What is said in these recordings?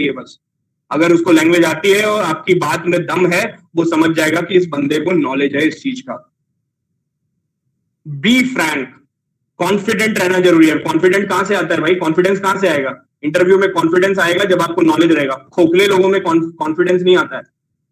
है बस। अगर उसको लैंग्वेज आती है और आपकी बात में दम है, वो समझ जाएगा कि इस बंदे को नॉलेज है इस चीज का। बी फ्रैंक, कॉन्फिडेंट रहना जरूरी है। कॉन्फिडेंट कहां से आता है भाई? कॉन्फिडेंस कहां से आएगा? इंटरव्यू में कॉन्फिडेंस आएगा जब आपको नॉलेज रहेगा। खोखले लोगों में कॉन्फिडेंस नहीं आता है।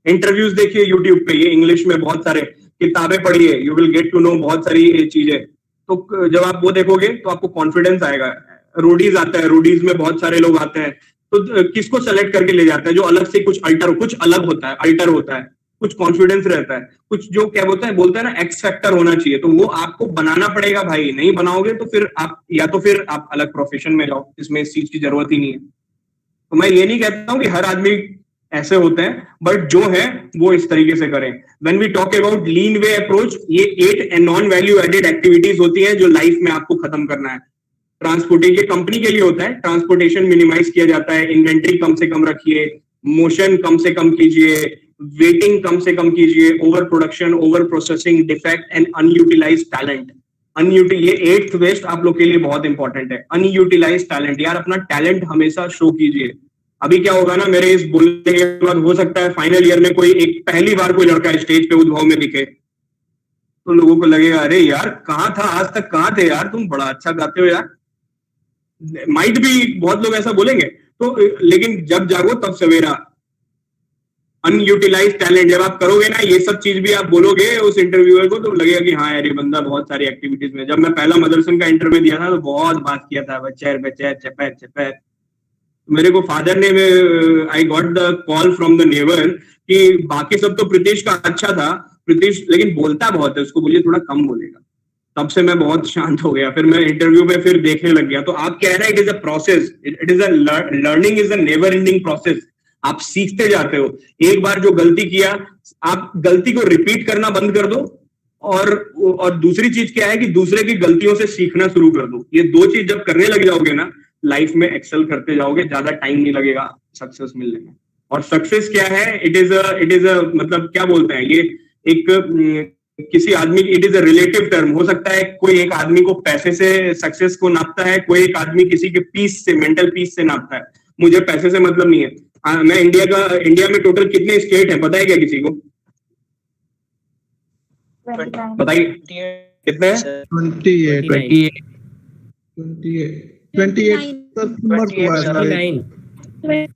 इंटरव्यूज देखिए यूट्यूब पे, ये इंग्लिश में बहुत सारे, किताबें पढ़िए, you will get to know बहुत सारी चीजें। तो जब आप वो देखोगे तो आपको कॉन्फिडेंस आएगा। रोडीज आता है, रोडीज में बहुत सारे लोग आते हैं, तो किसको सेलेक्ट करके ले जाता है? जो अलग से कुछ अल्टर, कुछ अलग होता है, अल्टर होता है, कुछ कॉन्फिडेंस रहता है, कुछ जो क्या बोलता है ना, एक्स फैक्टर होना चाहिए। तो वो आपको बनाना पड़ेगा भाई। नहीं बनाओगे तो फिर आप, या तो फिर आप अलग प्रोफेशन में जाओ, इसमें इस चीज की जरूरत ही नहीं है। तो मैं ये नहीं कहता हूं कि हर आदमी ऐसे होते हैं, बट जो है वो इस तरीके से करें। When we talk about lean way approach, ये 8 नॉन वैल्यू एडेड एक्टिविटीज होती हैं जो लाइफ में आपको खत्म करना है। ट्रांसपोर्टिंग, ये कंपनी के लिए होता है। ट्रांसपोर्टेशन मिनिमाइज किया जाता है, इन्वेंट्री कम से कम रखिए, मोशन कम से कम कीजिए, वेटिंग कम से कम कीजिए, over production, over processing, defect and unutilise talent. ये 8th वेस्ट आप लोग के लिए बहुत इंपॉर्टेंट है। अनयूटिलाइज टैलेंट, यार अपना टैलेंट हमेशा शो कीजिए। अभी क्या होगा ना, मेरे इस बोलने के बाद हो सकता है फाइनल ईयर में कोई एक पहली बार कोई लड़का स्टेज पे उद्भव में दिखे, तो लोगों को लगेगा अरे यार कहाँ था आज तक, कहाँ थे यार तुम, बड़ा अच्छा गाते हो यार। माइट भी बहुत लोग ऐसा बोलेंगे। तो लेकिन जब जागो तब सवेरा। अनयूटिलाइज टैलेंट जब आप करोगे ना, ये सब चीज भी आप बोलोगे उस इंटरव्यूअर को, तो लगेगा कि हाँ यार ये बंदा बहुत सारी एक्टिविटीज में। जब मैं पहला मदरसन का इंटरव्यू दिया था तो बहुत बात किया था, बच्चे बच्चे चपैर चपैर। मेरे को फादर ने, I got the call from the neighbour कि बाकी सब तो प्रीतिश का अच्छा था, प्रीतिश लेकिन बोलता बहुत है, उसको बोलिए थोड़ा कम बोलेगा। तब से मैं बहुत शांत हो गया। फिर मैं इंटरव्यू में फिर देखने लग गया। तो आप कह रहे हैं it is a process, it is a learning is a never ending process. आप सीखते जाते हो। एक बार जो गलती किया, आप गलती को रिपीट करना बंद कर दो। और दूसरी चीज क्या है कि दूसरे की गलतियों से सीखना शुरू कर दो। ये दो चीज जब करने लग जाओगे ना, लाइफ में एक्सेल करते जाओगे, ज्यादा टाइम नहीं लगेगा सक्सेस मिलने में। और सक्सेस क्या है? इट इज अ मतलब क्या बोलते हैं ये, एक किसी आदमी, it is a relative term. हो सकता है कोई एक आदमी को पैसे से सक्सेस को नापता है, कोई एक आदमी किसी के पीस से, मेंटल पीस से नापता है। मुझे पैसे से मतलब नहीं है। मैं इंडिया में टोटल कितने स्टेट है पता है क्या किसी को? 29 बताइए कितने हैं? 28 28 28 सर मर्ज हुआ है सर 29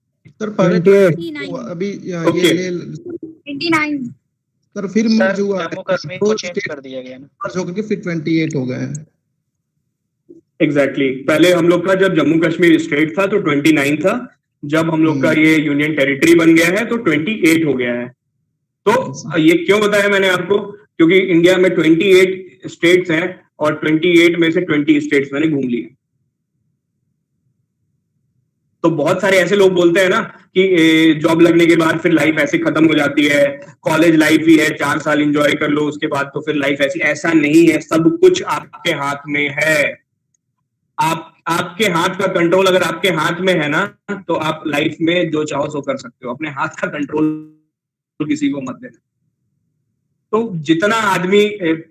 सर पहले 28 अभी ओके ये 29 सर फिर मर्ज सर हुआ है, जम्मू कश्मीर दो को चेंज स्टेट कर दिया गया ना। मर्ज होकर के फिर 28 हो गए हैं। एग्जैक्टली पहले हम लोग का जब जम्मू कश्मीर स्टेट था तो 29 था। जब हम लोग का ये यूनियन टेरिटरी बन गया है तो 28 हो गया है। तो ये क्यों बताया मैंने आपको? क्योंकि इंडिया में 28 स्टेट्स हैं और 28 में से 20 स्टेट्स मैंने घूम लिए। तो बहुत सारे ऐसे लोग बोलते हैं ना कि जॉब लगने के बाद फिर लाइफ ऐसे खत्म हो जाती है, कॉलेज लाइफ ही है, 4 साल एंजॉय कर लो उसके बाद तो फिर लाइफ ऐसी। ऐसा नहीं है, सब कुछ आपके हाथ में है। आपके हाथ का कंट्रोल अगर आपके हाथ में है ना, तो आप लाइफ में जो चाहो सो कर सकते हो। अपने हाथ का कंट्रोल किसी को मत देना। तो जितना आदमी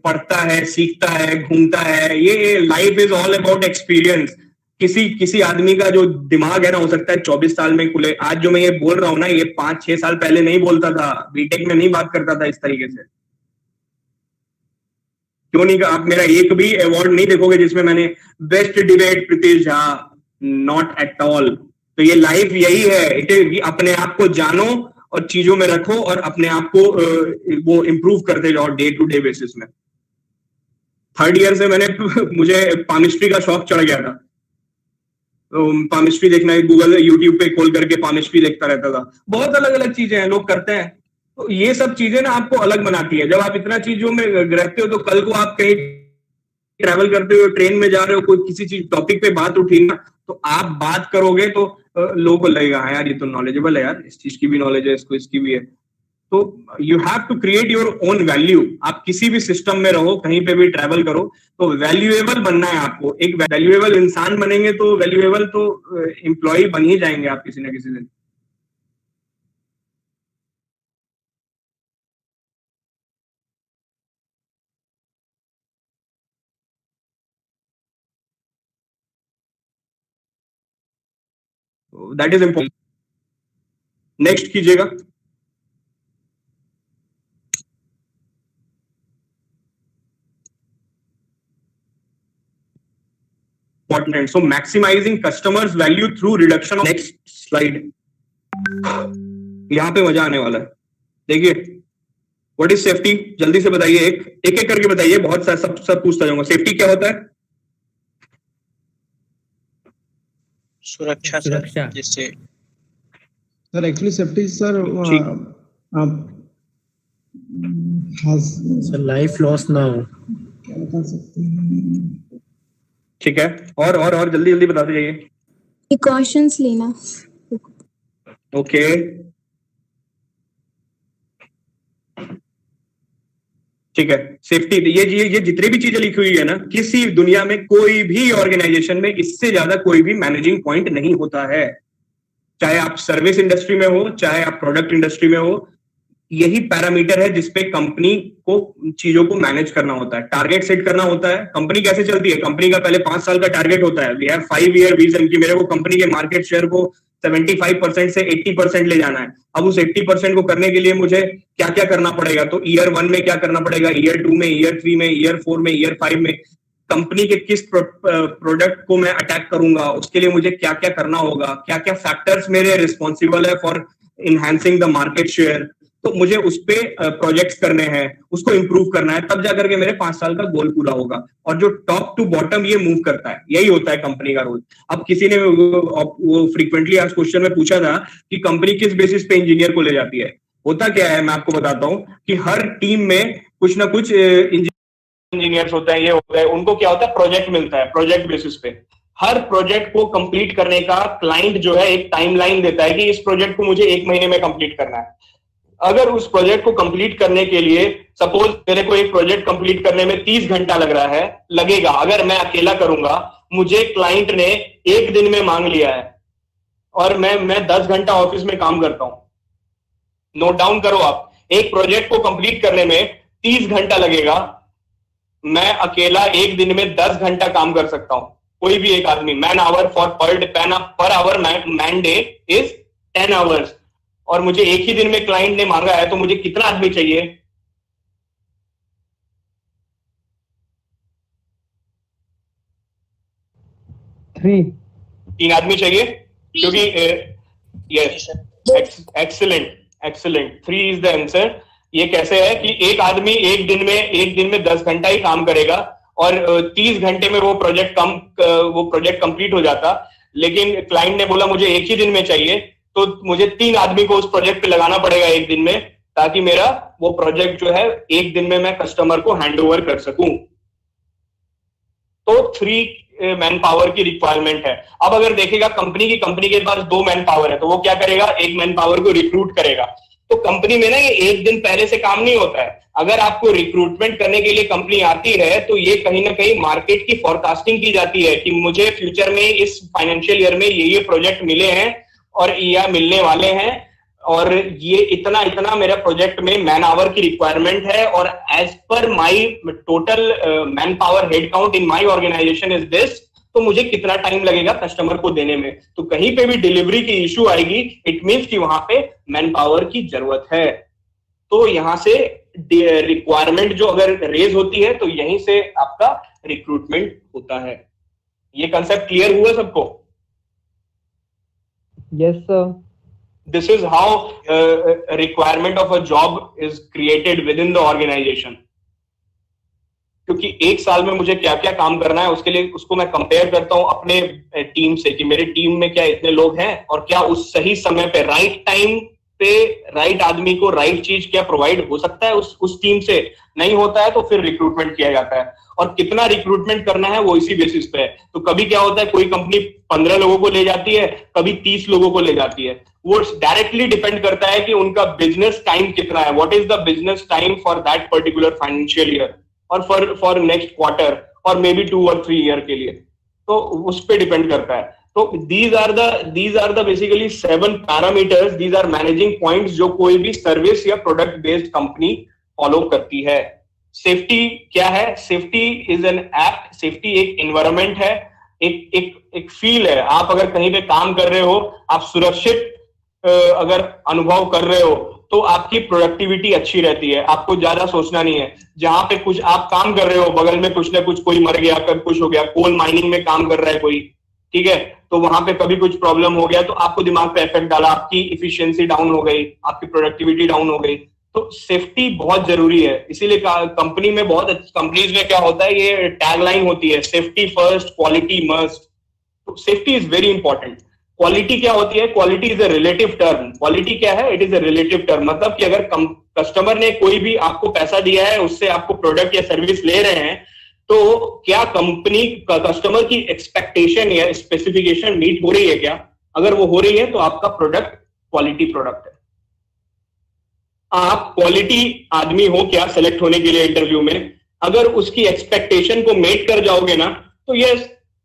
पढ़ता है, सीखता है, घूमता है, ये life is all about experience. किसी आदमी का जो दिमाग है ना, हो सकता है 24 साल में खुले। आज जो मैं ये बोल रहा हूँ ना, ये 5-6 साल पहले नहीं बोलता था, बीटेक में नहीं बात करता था इस तरीके से। क्यों नहीं? आप मेरा एक भी अवार्ड नहीं देखोगे जिसमें मैंने best debate Pritish Jha, not at all. तो ये लाइफ यही है, इट इज अपने आप को जानो और चीजों में रखो और अपने आप को वो इम्प्रूव करते जाओ डे टू डे बेसिस में। 3rd ईयर से मैंने मुझे पामिस्ट्री का शौक चढ़ गया था। तो पामिस्ट्री देखना, गूगल यूट्यूब पे खोल करके पामिस्ट्री देखता रहता था। बहुत अलग अलग चीजें हैं, लोग करते हैं। तो ये सब चीजें ना आपको अलग बनाती है। जब आप इतना चीजों में रहते हो तो कल को आप कहीं ट्रैवल करते हो, ट्रेन में जा रहे हो, कोई किसी चीज टॉपिक पे बात उठी ना, तो आप बात करोगे तो लोगों को लगेगा हाँ यार ये तो नॉलेजेबल है यार, इस चीज की भी नॉलेज है, इसको इसकी भी है। तो you have to create your own value. आप किसी भी सिस्टम में रहो, कहीं पे भी ट्रैवल करो, तो वैल्यूएबल बनना है आपको। एक वैल्यूएबल इंसान बनेंगे तो वैल्यूएबल तो एम्प्लॉय बन ही जाएंगे आप किसी ना किसी दिन। That is important. नेक्स्ट कीजिएगा। Important. So maximizing customers value through reduction of next slide. यहां पे मजा आने वाला है। देखिए, व्हाट इज सेफ्टी, जल्दी से बताइए, एक करके बताइए, बहुत सा सब पूछता जाऊंगा। सेफ्टी क्या होता है? सुरक्षा जिससे sir actually safety sir life loss ना हो। क्या बता सकते हैं? ठीक है, और जल्दी बताते जाइए। प्रिकॉशंस लेना। ओके, ठीक है। सेफ्टी, ये जितनी भी चीजें लिखी हुई है ना, किसी दुनिया में कोई भी ऑर्गेनाइजेशन में इससे ज्यादा कोई भी मैनेजिंग पॉइंट नहीं होता है। चाहे आप सर्विस इंडस्ट्री में हो, चाहे आप प्रोडक्ट इंडस्ट्री में हो, यही पैरामीटर है जिसपे कंपनी को चीजों को मैनेज करना होता है, टारगेट सेट करना होता है। कंपनी कैसे चलती है? कंपनी का पहले 5 साल का टारगेट होता है। वी हैव 5 ईयर विजन कि मेरे को कंपनी के मार्केट शेयर को 75% से 80% ले जाना है। अब उस 80% को करने के लिए मुझे क्या क्या करना पड़ेगा? तो ईयर 1 में क्या करना पड़ेगा, ईयर 2 में, ईयर 3 में, ईयर 4 में, ईयर 5 में कंपनी के किस प्रोडक्ट को मैं अटैक करूंगा, उसके लिए मुझे क्या क्या करना होगा, क्या क्या फैक्टर्स मेरे रिस्पॉन्सिबल है for enhancing the market share. तो मुझे उस पे प्रोजेक्ट्स करने हैं, उसको इंप्रूव करना है, तब जाकर के मेरे 5 साल का गोल पूरा होगा। और जो टॉप टू बॉटम ये मूव करता है, यही होता है कंपनी का रोल। अब किसी ने वो फ्रीक्वेंटली आज क्वेश्चन में पूछा था कि कंपनी किस बेसिस पे इंजीनियर को ले जाती है। होता क्या है, मैं आपको बताता हूं कि हर टीम में कुछ ना कुछ इंजीनियर्स होते हैं, ये होता है, उनको क्या होता है, प्रोजेक्ट मिलता है। प्रोजेक्ट बेसिस पे हर प्रोजेक्ट को कंप्लीट करने का क्लाइंट जो है एक टाइमलाइन देता है कि इस प्रोजेक्ट को मुझे 1 महीने में कंप्लीट करना है। अगर उस प्रोजेक्ट को कंप्लीट करने के लिए सपोज मेरे को एक प्रोजेक्ट कंप्लीट करने में 30 घंटा लगेगा, अगर मैं अकेला करूंगा, मुझे क्लाइंट ने 1 दिन में मांग लिया है और मैं 10 घंटा ऑफिस में काम करता हूं। नोट डाउन करो आप, एक प्रोजेक्ट को कंप्लीट करने में 30 घंटा लगेगा, मैं अकेला 1 दिन में 10 घंटा काम कर सकता हूं। कोई भी एक आदमी, man hour for per hour man day is 10 hours, और मुझे एक ही दिन में क्लाइंट ने मांगा है, तो मुझे कितना आदमी चाहिए? तीन आदमी चाहिए, क्योंकि yes, excellent 3 is the answer. ये कैसे है कि एक आदमी एक दिन में 10 घंटा ही काम करेगा और 30 घंटे में वो प्रोजेक्ट कंप्लीट हो जाता, लेकिन क्लाइंट ने बोला मुझे एक ही दिन में चाहिए, तो मुझे 3 आदमी को उस प्रोजेक्ट पे लगाना पड़ेगा एक दिन में, ताकि मेरा वो प्रोजेक्ट जो है एक दिन में मैं कस्टमर को हैंड ओवर कर सकूं। तो 3 मैन पावर की रिक्वायरमेंट है। अब अगर देखेगा कंपनी के पास 2 मैन पावर है, तो वो क्या करेगा, एक मैन पावर को रिक्रूट करेगा। तो कंपनी में ना ये एक दिन पहले से काम नहीं होता है। अगर आपको रिक्रूटमेंट करने के लिए कंपनी आती है, तो ये कहीं ना कहीं मार्केट की फोरकास्टिंग की जाती है कि मुझे फ्यूचर में इस फाइनेंशियल ईयर में ये प्रोजेक्ट मिले हैं और या मिलने वाले हैं, और ये इतना मेरा प्रोजेक्ट में मैन आवर की रिक्वायरमेंट है, और as per my total man power head count in my organisation is this, तो मुझे कितना टाइम लगेगा कस्टमर को देने में। तो कहीं पे भी डिलीवरी की इश्यू आएगी, इट मींस कि वहां पे मैन पावर की जरूरत है। तो यहां से रिक्वायरमेंट जो अगर रेज होती है, तो यहीं से आपका रिक्रूटमेंट होता है। ये कंसेप्ट क्लियर हुआ सबको? Yes, sir. This is how requirement of a job is created within the organization. क्योंकि एक साल में मुझे क्या क्या काम करना है, उसके लिए उसको मैं कंपेयर करता हूं अपने टीम से कि मेरी टीम में क्या इतने लोग हैं, और क्या उस सही समय पे राइट टाइम पे राइट आदमी को राइट चीज क्या प्रोवाइड हो सकता है उस टीम से। नहीं होता है तो फिर रिक्रूटमेंट किया जाता है, और कितना रिक्रूटमेंट करना है वो इसी बेसिस पे है। तो कभी क्या होता है, कोई कंपनी 15 लोगों को ले जाती है, कभी 30 लोगों को ले जाती है। वो डायरेक्टली डिपेंड करता है कि उनका बिजनेस टाइम कितना है, what is the business time for that particular financial year और फॉर नेक्स्ट क्वार्टर और मे बी 2 और 3 ईयर के लिए। तो उस पर डिपेंड करता है। तो these are the basically 7 parameters, these are managing points जो कोई भी सर्विस या प्रोडक्ट बेस्ड कंपनी फॉलो करती है। सेफ्टी क्या है? Safety is an act, safety एक एनवायरनमेंट है, एक फील है। आप अगर कहीं पे काम कर रहे हो, आप सुरक्षित अगर अनुभव कर रहे हो तो आपकी प्रोडक्टिविटी अच्छी रहती है, आपको ज्यादा सोचना नहीं है। जहां पे कुछ आप काम कर रहे हो, बगल में कुछ ना कुछ, कोई मर गया, कभी कुछ हो गया, कोल माइनिंग में काम कर रहा है कोई, ठीक है, तो वहां पे कभी कुछ प्रॉब्लम हो गया तो आपको दिमाग पे इफेक्ट डाला, आपकी इफिशियंसी डाउन हो गई, आपकी प्रोडक्टिविटी डाउन हो गई। तो सेफ्टी बहुत जरूरी है, इसीलिए कंपनी में, बहुत कंपनीज में क्या होता है, ये टैगलाइन होती है, सेफ्टी फर्स्ट, क्वालिटी मस्ट। तो safety is very important. Quality क्या होती है? Quality is a relative term. Quality क्या है? It is a relative term. मतलब कि अगर कस्टमर ने कोई भी आपको पैसा दिया है, उससे आपको प्रोडक्ट या सर्विस ले रहे हैं, तो क्या कंपनी कस्टमर की एक्सपेक्टेशन या स्पेसिफिकेशन मीट हो रही है क्या? अगर वो हो रही है तो आपका प्रोडक्ट क्वालिटी प्रोडक्ट है। आप क्वालिटी आदमी हो क्या सेलेक्ट होने के लिए इंटरव्यू में? अगर उसकी एक्सपेक्टेशन को मेट कर जाओगे ना, तो ये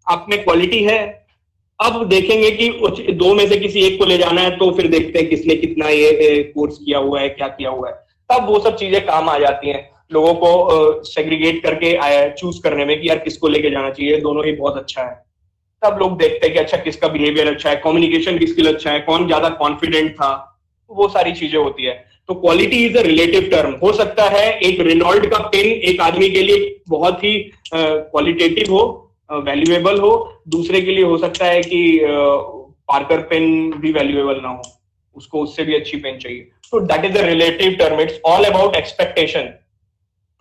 आप में क्वालिटी है। अब देखेंगे कि दो में से किसी एक को ले जाना है, तो फिर देखते हैं किसने कितना ये कोर्स किया हुआ है, क्या किया हुआ है। तब वो सब चीजें काम आ जाती हैं, लोगों को सेग्रीगेट करके चूज करने में कि यार किसको लेके जाना चाहिए, दोनों ही बहुत अच्छा है। तब लोग देखते हैं कि अच्छा किसका बिहेवियर अच्छा है, कम्युनिकेशन की स्किल अच्छा है, कौन ज्यादा कॉन्फिडेंट था, वो सारी चीजें होती है। तो quality is a relative term. हो सकता है एक रेनॉल्ड का पेन एक आदमी के लिए बहुत ही क्वालिटेटिव हो, वैल्यूएबल हो, दूसरे के लिए हो सकता है कि पार्कर पेन भी वैल्यूएबल ना हो, उसको उससे भी अच्छी पेन चाहिए। तो that is a relative term. It's all about expectation.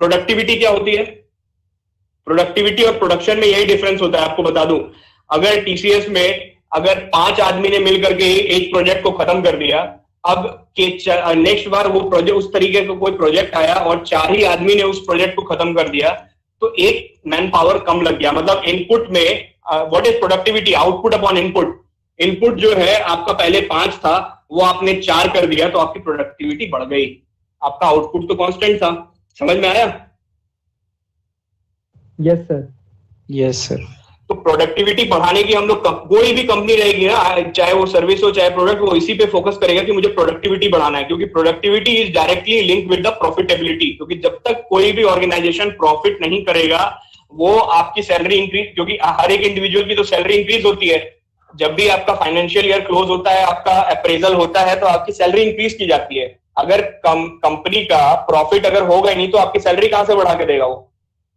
Productivity क्या होती है? प्रोडक्टिविटी और प्रोडक्शन में यही डिफरेंस होता है। आपको बता दूं, अगर टीसीएस में अगर 5 आदमी ने मिलकर के एक प्रोजेक्ट को खत्म कर दिया, अब नेक्स्ट बार वो प्रोजेक्ट, उस तरीके का कोई प्रोजेक्ट आया और 4 ही आदमी ने उस प्रोजेक्ट को खत्म कर दिया, तो एक मैन पावर कम लग गया। मतलब इनपुट में what is productivity? Output upon input. Input जो है आपका पहले 5 था, वो आपने 4 कर दिया, तो आपकी प्रोडक्टिविटी बढ़ गई। आपका आउटपुट तो कांस्टेंट था। समझ में आया? Yes sir. Yes, sir. तो प्रोडक्टिविटी बढ़ाने की हम लोग, कोई भी कंपनी रहेगी ना, चाहे वो सर्विस हो चाहे प्रोडक्ट, वो इसी पे फोकस करेगा कि मुझे प्रोडक्टिविटी बढ़ाना है, क्योंकि productivity is directly linked with the profitability. क्योंकि जब तक कोई भी ऑर्गेनाइजेशन प्रॉफिट नहीं करेगा, वो आपकी सैलरी इंक्रीज, क्योंकि हर एक इंडिविजुअल की तो सैलरी इंक्रीज होती है। जब भी आपका फाइनेंशियल ईयर क्लोज होता है, आपका अप्रेजल होता है, तो आपकी सैलरी इंक्रीज की जाती है। अगर कंपनी का प्रॉफिट अगर होगा ही नहीं, तो आपकी सैलरी कहां से बढ़ा के देगा वो?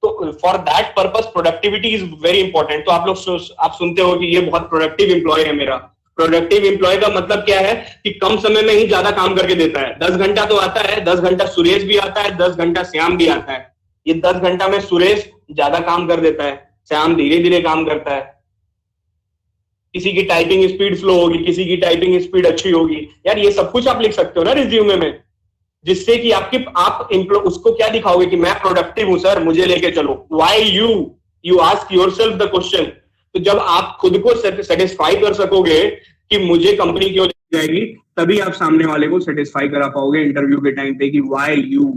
तो for that purpose productivity is very important. तो आप लोग आप सुनते हो कि ये बहुत प्रोडक्टिव एम्प्लॉय है मेरा। प्रोडक्टिव एम्प्लॉय का मतलब क्या है कि कम समय में ही ज्यादा काम करके देता है। 10 घंटा तो आता है, 10 घंटा सुरेश भी आता है, 10 घंटा श्याम भी आता है। ये 10 घंटा में सुरेश ज्यादा काम कर देता है, श्याम धीरे धीरे काम करता है। किसी की टाइपिंग स्पीड स्लो होगी, किसी की टाइपिंग स्पीड अच्छी होगी। यार ये सब कुछ आप लिख सकते हो ना रिज्यूमे में, जिससे कि आप उसको क्या दिखाओगे कि मैं प्रोडक्टिव हूं सर, मुझे लेके चलो। Why you ask yourself the question. तो जब आप खुद को सेटिस्फाई कर सकोगे कि मुझे कंपनी क्यों ले जाएगी, तभी आप सामने वाले को सेटिस्फाई करा पाओगे इंटरव्यू के टाइम पे कि व्हाई यू।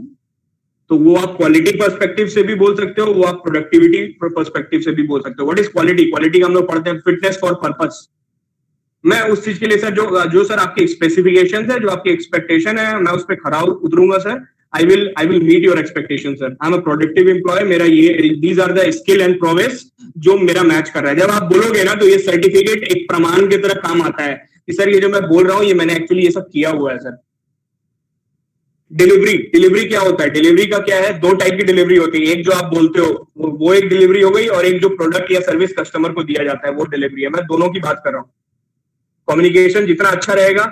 तो वो आप क्वालिटी पर्सपेक्टिव से भी बोल सकते हो, वो आप प्रोडक्टिविटी पर्सपेक्टिव से भी बोल सकते हो। What is quality? क्वालिटी का हम लोग पढ़ते हैं फिटनेस फॉर पर्पस। मैं उस चीज के लिए सर, जो सर आपकी स्पेसिफिकेशन है, जो आपकी एक्सपेक्टेशन है, मैं उस पर खरा उतरूंगा sir. I will meet your expectation sir. I am a productive employ. मेरा ये these are the skill and progress जो मेरा मैच कर रहा है। जब आप बोलोगे ना, तो ये सर्टिफिकेट एक प्रमाण की तरह काम आता है कि सर ये जो मैं बोल रहा हूँ, ये मैंने एक्चुअली ये सब किया हुआ है सर। डिलीवरी क्या होता है? डिलीवरी का क्या है? 2 टाइप की डिलीवरी होती है। एक जो आप बोलते हो वो एक डिलीवरी हो गई, और एक जो प्रोडक्ट या सर्विस कस्टमर को दिया जाता है वो डिलीवरी है। मैं दोनों की बात कर रहा हूँ। कम्युनिकेशन जितना अच्छा रहेगा,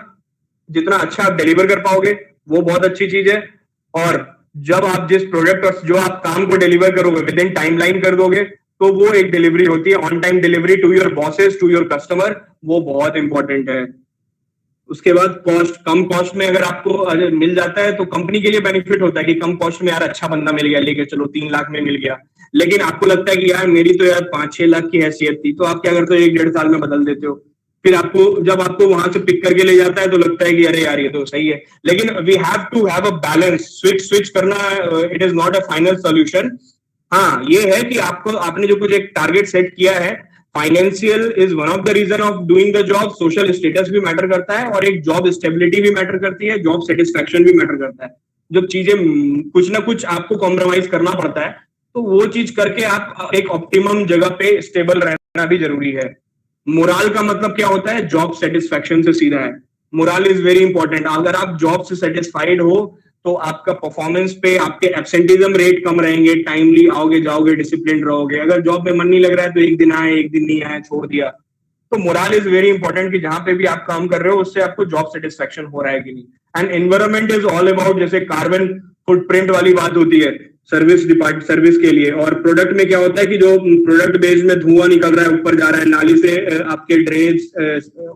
जितना अच्छा आप डिलीवर कर पाओगे, वो बहुत अच्छी चीज है। और जब आप जिस प्रोडक्ट और जो आप काम को डिलीवर करोगे विद इन टाइमलाइन कर दोगे, तो वो एक डिलीवरी होती है। On time delivery to your bosses, to your customer, वो बहुत इंपॉर्टेंट है। उसके बाद कॉस्ट, कम कॉस्ट में अगर आपको मिल जाता है तो कंपनी के लिए बेनिफिट होता है कि कम कॉस्ट में यार अच्छा बंदा मिल गया, लेके चलो 3 लाख में मिल गया। लेकिन आपको लगता है कि यार मेरी तो यार 5-6 लाख की हैसियत थी, तो आप क्या करते हो? 1-1.5 साल में बदल देते हो। फिर जब आपको वहां से पिक करके ले जाता है, तो लगता है कि अरे यार ये तो सही है। लेकिन we have to have a balance. Switch करना it is not a final solution. हाँ, ये है कि आपने जो कुछ एक टारगेट सेट किया है, financial is one of the reason of doing the job. Social status भी मैटर करता है, और एक जॉब स्टेबिलिटी भी मैटर करती है, जॉब सेटिस्फेक्शन भी मैटर करता है। जब चीजें कुछ ना कुछ आपको कॉम्प्रोमाइज करना पड़ता है, तो वो चीज करके आप एक ऑप्टिमम जगह पे स्टेबल रहना भी जरूरी है। मोराल का मतलब क्या होता है? जॉब सेटिस्फेक्शन से सीधा है। Moral is very important. अगर आप जॉब से सेटिस्फाइड हो तो आपका परफॉर्मेंस पे, आपके एब्सेंटिज्म रेट कम रहेंगे, टाइमली आओगे जाओगे, डिसिप्लिन रहोगे। अगर जॉब में मन नहीं लग रहा है तो एक दिन आए एक दिन नहीं आए, छोड़ दिया। तो मोरल इज वेरी इंपॉर्टेंट कि जहां पे भी आप काम कर रहे हो उससे आपको जॉब सेटिस्फेक्शन हो रहा है कि नहीं। And environment is all about, जैसे कार्बन फुटप्रिंट वाली बात होती है सर्विस के लिए, और प्रोडक्ट में क्या होता है कि जो प्रोडक्ट बेस में धुआं निकल रहा है, ऊपर जा रहा है नाली से, आपके ड्रेन्स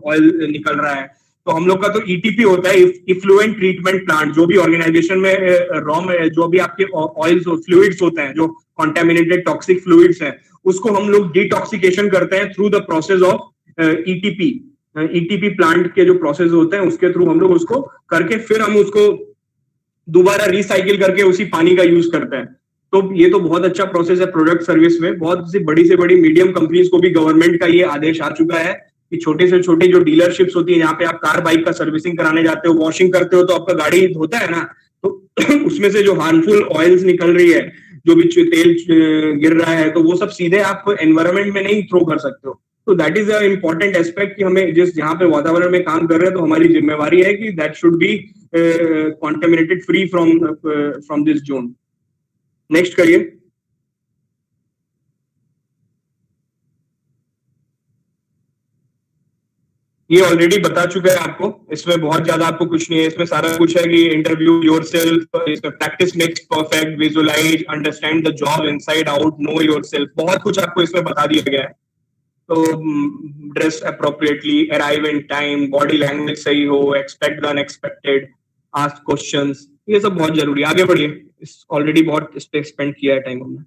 ऑयल निकल रहा है। तो हम लोग का तो ईटीपी होता है, इफ्लुएंट ट्रीटमेंट प्लांट। जो भी ऑर्गेनाइजेशन में रॉ में जो भी आपके ऑयल्स फ्लूइड्स होते हैं, जो कॉन्टेमिनेटेड टॉक्सिक फ्लूइड्स हैं, उसको हम लोग डिटॉक्सिकेशन करते हैं through the process of ETP plant के जो प्रोसेस होते हैं उसके थ्रू हम लोग उसको करके फिर हम उसको दोबारा रिसाइकिल करके उसी पानी का यूज करते हैं। तो ये तो बहुत अच्छा प्रोसेस है प्रोडक्ट सर्विस में। बहुत सी बड़ी से बड़ी मीडियम कंपनीज को भी गवर्नमेंट का ये आदेश आ चुका है कि छोटे से छोटे जो डीलरशिप्स होती है, जहाँ पे आप कार बाइक का सर्विसिंग कराने जाते हो, वॉशिंग करते हो, तो आपका गाड़ी धोता है ना, तो उसमें से जो हार्मफुल ऑयल्स निकल रही है, जो भी तेल गिर रहा है, तो वो सब सीधे आप एनवायरमेंट में नहीं थ्रो कर सकते हो। तो that is a important aspect कि हमें जिस जहाँ पे वातावरण में काम कर रहे हैं तो हमारी जिम्मेवारी है कि that should be contaminated free from this zone. Next करिए। ये ऑलरेडी बता चुका है आपको, इसमें बहुत ज्यादा आपको कुछ नहीं है। इसमें सारा कुछ है कि interview yourself, practice makes perfect, visualise, understand the job inside out, know yourself, बहुत कुछ आपको इसमें बता दिया गया है। तो dress appropriately, arrive in time, body language सही हो, expect the unexpected, ask questions, ये सब बहुत जरूरी है। आगे बढ़िए, ऑलरेडी बहुत इस पे स्पेंड किया है टाइम हमने।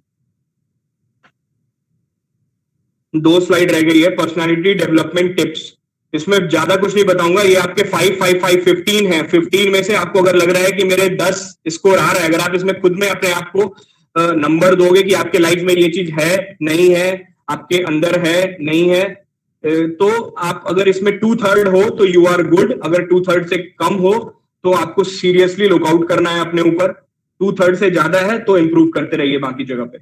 2 स्लाइड रह गई है, पर्सनालिटी डेवलपमेंट टिप्स। इसमें ज्यादा कुछ नहीं बताऊंगा, ये आपके 5 5 5 15 है। 15 में से आपको अगर लग रहा है कि मेरे 10 स्कोर आ रहा है, अगर आप इसमें खुद में अपने आप को नंबर दोगे कि आपके लाइफ में ये चीज है नहीं है, आपके अंदर है नहीं है, तो आप अगर इसमें 2/3 हो तो यू आर गुड। अगर 2/3 से कम हो तो आपको सीरियसली लुकआउट करना है अपने ऊपर। 2/3 से ज्यादा है तो इंप्रूव करते रहिए बाकी जगह पे।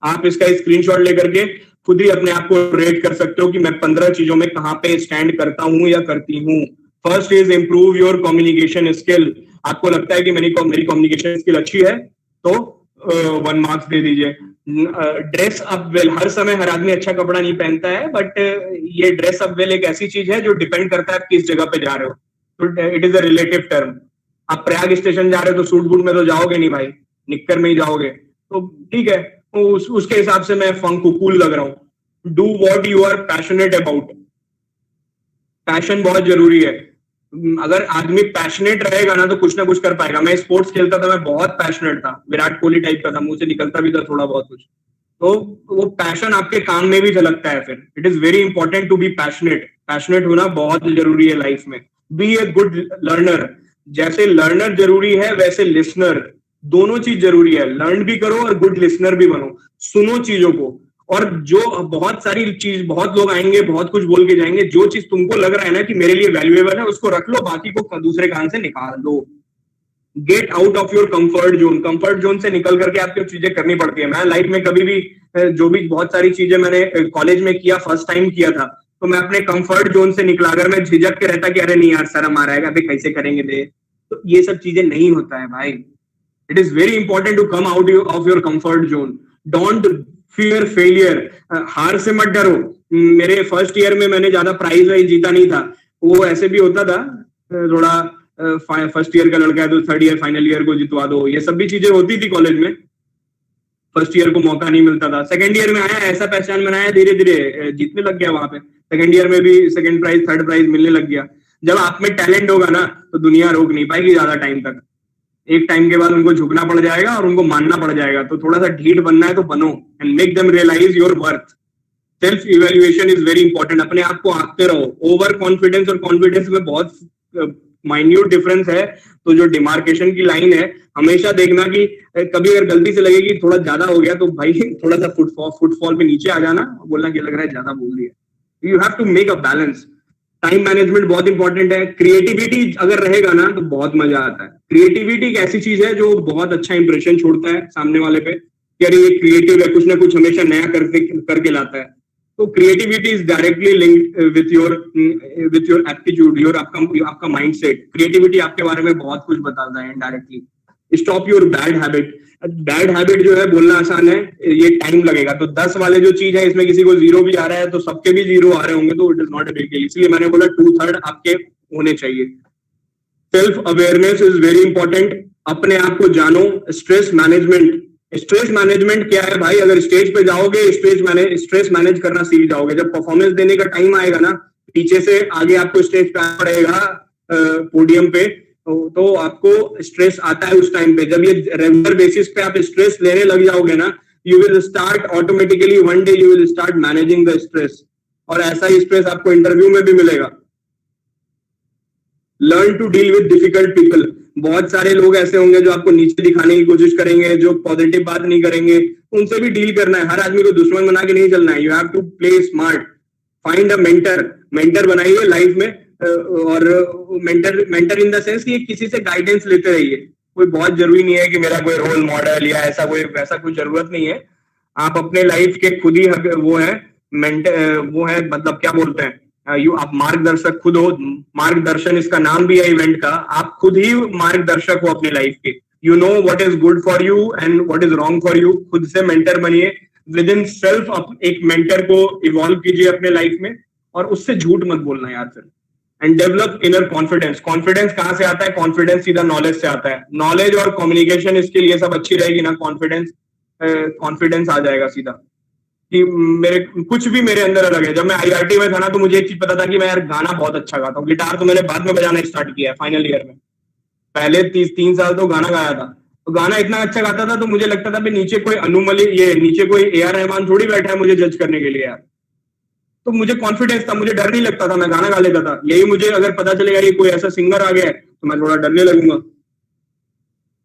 आप इसका स्क्रीनशॉट लेकर के खुद ही अपने आप को रेट कर सकते हो कि मैं 15 चीजों में कहां पे स्टैंड करता हूं या करती हूं। First is improve your communication skill. आपको लगता है कि मेरी कम्युनिकेशन स्किल अच्छी है तो 1 मार्क्स दे दीजिए। ड्रेस अप वेल, हर समय हर आदमी अच्छा कपड़ा नहीं पहनता है, बट ये ड्रेस अप वेल एक ऐसी चीज है जो डिपेंड करता है आप किस जगह पे जा रहे हो। तो it is a relative term. आप प्रयाग स्टेशन जा रहे हो तो सूट बूट में तो जाओगे नहीं भाई, निक्कर में ही जाओगे, तो ठीक है, उसके हिसाब से मैं फंक कूल लग रहा हूं। Do what you are passionate about. Passion बहुत जरूरी है। अगर आदमी पैशनेट रहेगा ना तो कुछ ना कुछ कर पाएगा। मैं स्पोर्ट्स खेलता था, मैं बहुत पैशनेट था, विराट कोहली टाइप का था, मुंह से निकलता भी था थोड़ा बहुत कुछ, तो वो पैशन आपके काम में भी झलकता है फिर। It is very important to be passionate. Passionate होना बहुत जरूरी है लाइफ में। Be a good learner. जैसे लर्नर जरूरी है वैसे लिसनर, दोनों चीज जरूरी है। लर्न भी करो और गुड लिसनर भी बनो, सुनो चीजों को। और जो बहुत सारी चीज, बहुत लोग आएंगे बहुत कुछ बोल के जाएंगे, जो चीज तुमको लग रहा है ना कि मेरे लिए वैल्यूएबल है उसको रख लो, बाकी को दूसरे कान से निकाल दो। Get out of your comfort zone. Comfort zone से निकल करके आपको चीजें करनी पड़ती है। मैं लाइफ में कभी भी जो भी बहुत सारी चीजें मैंने कॉलेज में किया, फर्स्ट टाइम किया था, तो मैं अपने कंफर्ट जोन से निकला। अगर मैं झिझक के रहता कि अरे नहीं यार शर्म आ रहा है, अभी कैसे करेंगे दे, तो ये सब चीजें नहीं होता है भाई। It is very important to come out of your comfort zone. Don't fear failure. हार से मत डरो। मेरे फर्स्ट ईयर में मैंने ज्यादा प्राइज वाइज जीता नहीं था, वो ऐसे भी होता था थोड़ा, फर्स्ट ईयर का लड़का है तो थर्ड ईयर फाइनल ईयर को जितवा दो, ये सब भी चीजें होती थी कॉलेज में। फर्स्ट ईयर को मौका नहीं मिलता था, सेकंड ईयर में आया, ऐसा पहचान बनाया, धीरे धीरे जीतने लग गया वहां पे। सेकंड ईयर में भी सेकंड प्राइज थर्ड प्राइज मिलने लग गया। जब आप में टैलेंट होगा ना तो दुनिया रोक नहीं पाएगी ज्यादा टाइम तक। एक टाइम के बाद उनको झुकना पड़ जाएगा और उनको मानना पड़ जाएगा। तो थोड़ा सा ढीठ बनना है तो बनो, and make them realise your worth. Self evaluation is very important. अपने आप को आंकते रहो। ओवर कॉन्फिडेंस और कॉन्फिडेंस में बहुत माइन्यूट डिफरेंस है। तो जो डिमार्केशन की लाइन है, हमेशा देखना कि कभी अगर गलती से लगे कि थोड़ा ज्यादा हो गया तो भाई थोड़ा सा फुटफॉल पे नीचे आ जाना, बोलना कि लग रहा है ज्यादा बोल दिया। You have to make a balance. Time management बहुत इंपॉर्टेंट है। क्रिएटिविटी अगर रहेगा ना तो बहुत मजा आता है। क्रिएटिविटी एक ऐसी चीज है जो बहुत अच्छा इंप्रेशन छोड़ता है सामने वाले पे कि अरे ये क्रिएटिव है, कुछ ना कुछ हमेशा नया करके लाता है। तो creativity is directly linked with your aptitude, your आपका माइंडसेट। क्रिएटिविटी आपके बारे में बहुत कुछ बताता है indirectly. Stop your bad habit. Bad habit जो है बोलना आसान है, ये टाइम लगेगा। तो 10 वाले जो चीज है इसमें किसी को 0 भी आ रहा है तो सबके भी 0 आ रहे होंगे, तो it is not a big deal. इसलिए मैंने बोला 2/3 आपके होने चाहिए। Self awareness is very important. अपने आप को जानो। Stress management. स्ट्रेस मैनेजमेंट क्या है भाई? अगर स्टेज पे जाओगे स्ट्रेस मैनेज करना सीख जाओगे। जब परफॉर्मेंस देने का टाइम आएगा ना, पीछे से आगे आपको स्टेज पे आना पड़ेगा पोडियम पे, तो आपको स्ट्रेस आता है उस टाइम पे। जब ये रेगुलर बेसिस पे आप स्ट्रेस लेने लग जाओगे ना, you will start automatically one day you will start managing the stress. और ऐसा ही स्ट्रेस आपको इंटरव्यू में भी मिलेगा। Learn to deal with difficult people. बहुत सारे लोग ऐसे होंगे जो आपको नीचे दिखाने की कोशिश करेंगे, जो पॉजिटिव बात नहीं करेंगे, उनसे भी डील करना है। हर आदमी को दुश्मन बना के नहीं चलना है। You have to play smart. Find a mentor बनाइए लाइफ में। और मेंटर इन द सेंस कि किसी से गाइडेंस लेते रहिए। कोई बहुत जरूरी नहीं है कि मेरा कोई रोल मॉडल या ऐसा कोई वैसा कोई जरूरत नहीं है। आप अपने लाइफ के खुद ही वो है मतलब क्या बोलते हैं, आप मार्गदर्शक खुद हो। मार्गदर्शन इसका नाम भी है इवेंट का। आप खुद ही मार्गदर्शक हो अपने लाइफ के। You know what is good for you and what is wrong for you. खुद से मेंटर बनिए। विद इन सेल्फ एक मेंटर को इवॉल्व कीजिए अपने लाइफ में, और उससे झूठ मत बोलना यार फिर। And develop inner confidence. Confidence कहाँ से आता है? कॉन्फिडेंस सीधा नॉलेज से आता है। नॉलेज और कम्युनिकेशन इसके लिए सब अच्छी रहेगी ना, कॉन्फिडेंस आ जाएगा सीधा। कि कुछ भी मेरे अंदर अलग है। जब मैं IIT में था ना, तो मुझे एक चीज पता था कि मैं यार गाना बहुत अच्छा गाता हूँ। गिटार तो मैंने बाद में बजाना स्टार्ट किया है फाइनल ईयर में। पहले 3 साल तो गाना गाया था। तो गाना इतना अच्छा गाता था तो मुझे लगता था नीचे कोई नीचे कोई AR रहमान थोड़ी बैठा है मुझे जज करने के लिए यार। तो मुझे कॉन्फिडेंस था, मुझे डर नहीं लगता था, मैं गाना गा लेता था। यही मुझे अगर पता चलेगा ये कोई ऐसा सिंगर आ गया है तो मैं थोड़ा डरने लगूंगा।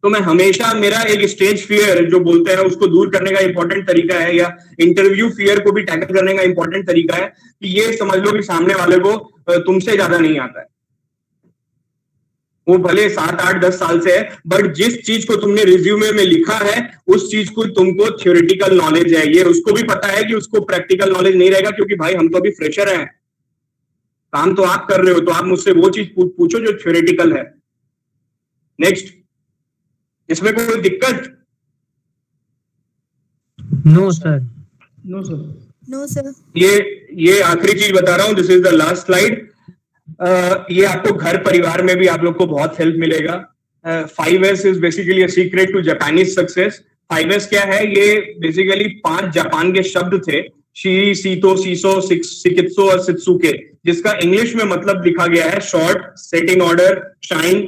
तो मैं हमेशा, मेरा एक स्टेज फियर जो बोलते हैं उसको दूर करने का इंपॉर्टेंट तरीका है, या इंटरव्यू फियर को भी टैकल करने का इंपॉर्टेंट तरीका है कि ये समझ लो कि सामने वाले को तुमसे ज्यादा नहीं आता है। वो भले 7, 8, 10 साल से है, बट जिस चीज को तुमने रिज्यूमे में लिखा है उस चीज को तुमको थ्योरेटिकल नॉलेज है। ये उसको भी पता है कि उसको प्रैक्टिकल नॉलेज नहीं रहेगा, क्योंकि भाई हम तो अभी फ्रेशर हैं, काम तो आप कर रहे हो, तो आप मुझसे वो चीज पूछो जो थ्योरेटिकल है। नेक्स्ट, इसमें कोई दिक्कत? No sir. No, sir. No, sir. ये आखिरी चीज बता रहा हूं, this is the last slide. ये आपको घर परिवार में भी आप लोग को बहुत हेल्प मिलेगा। 5S is basically a secret to Japanese success. 5S क्या है? ये बेसिकली 5 जापान के शब्द थे, शी, सीतो, सीसो, सिकित्सो और सित्सुके, जिसका इंग्लिश में मतलब लिखा गया है short, set in order, shine,